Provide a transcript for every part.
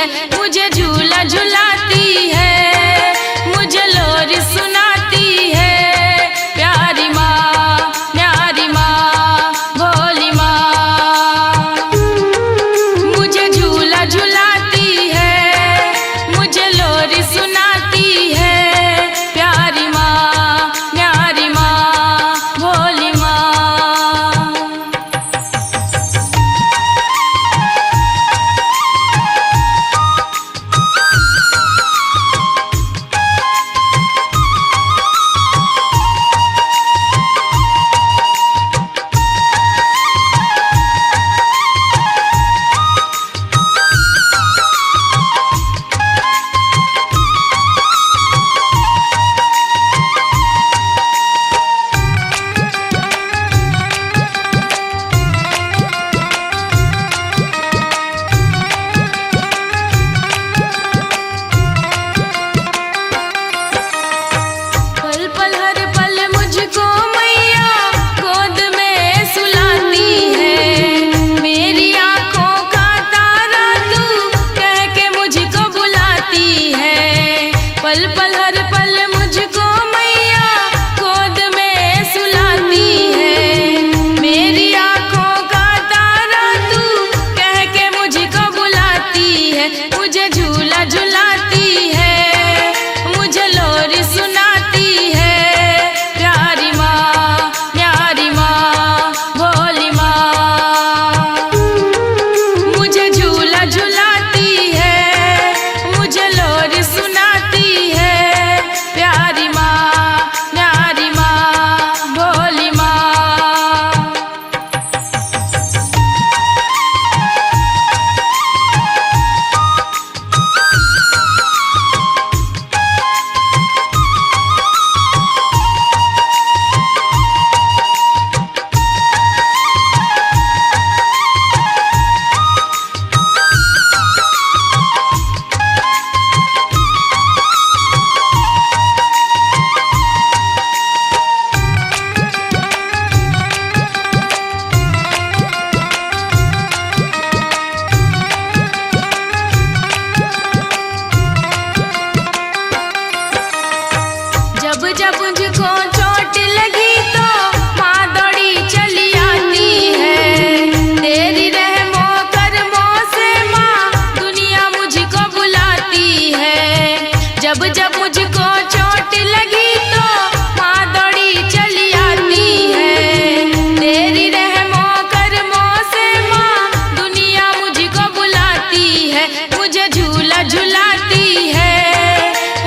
है, मुझे झूला झुलाती है, मुझे लोरी सुनाती है। प्यारी माँ, न्यारी माँ, भोली माँ, मुझे झूला झुलाती है, मुझे लोरी सुनाती है। प्यारी माँ, न्यारी माँ, भोली माँ। पल पल हर पल मुझको मैया गोद में सुलाती है। मेरी आँखों का तारा तू कह के मुझको बुलाती है। मुझे झूला झुलाती है, मुझे लोरी सुनाती है। प्यारी माँ, न्यारी माँ, भोली माँ, मुझे झूला झुलाती है, मुझे लोरी सुनाती है। प्यारी माँ, न्यारी माँ, भोली माँ। जब जब मुझको चोट लगी तो माँ दौड़ी चली आती है। तेरी रहमों करमों से माँ दुनिया मुझको बुलाती है। जब जब मुझको चोट लगी तो माँ दौड़ी चली आती है। तेरी रहमों करमों से माँ दुनिया मुझको बुलाती है। मुझे झूला झुलाती है,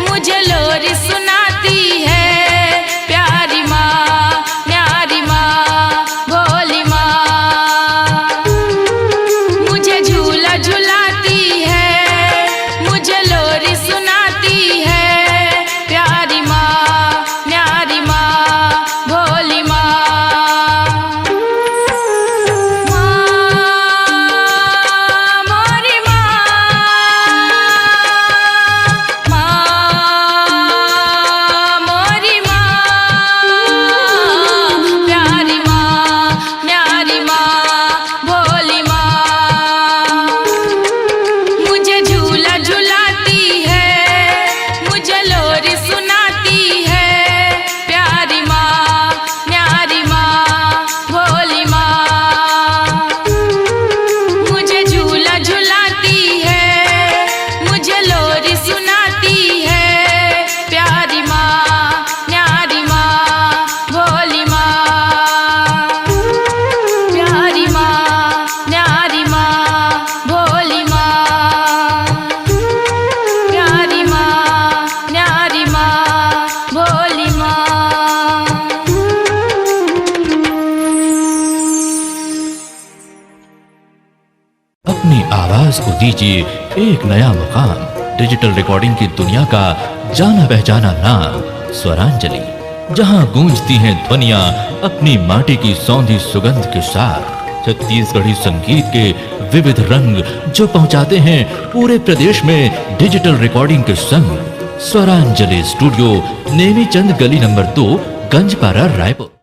मुझे लोरी सुनाती है। प्यारी माँ, न्यारी माँ, भोली माँ, मुझे झूला झुलाती है, मुझे लोरी सुनाती है। प्यारी माँ, न्यारी माँ, भोली माँ। माँ, मोरी माँ, मोरी माँ, प्यारी माँ, न्यारी माँ, भोली माँ, मुझे झूला झुलाती है, मुझे लोरी सुनाती है। प्यारी माँ, न्यारी माँ, भोली माँ, मुझे झूला झुलाती है, मुझे लोरी सुनाती है। प्यारी माँ, न्यारी माँ, भोली माँ, प्यारी माँ, न्यारी माँ, भोली माँ, प्यारी माँ, न्यारी माँ, भोली माँ। अपनी आवाज को दीजिए एक नया मुकाम। डिजिटल रिकॉर्डिंग की दुनिया का जाना पहचाना नाम स्वरांजलि, जहां गूंजती हैं ध्वनियां अपनी माटी की सौंधी सुगंध के साथ। छत्तीसगढ़ी संगीत के विविध रंग जो पहुंचाते हैं पूरे प्रदेश में डिजिटल रिकॉर्डिंग के संग। स्वरांजलि स्टूडियो, नेमीचंद गली नंबर 2, गंजपारा, रायपुर।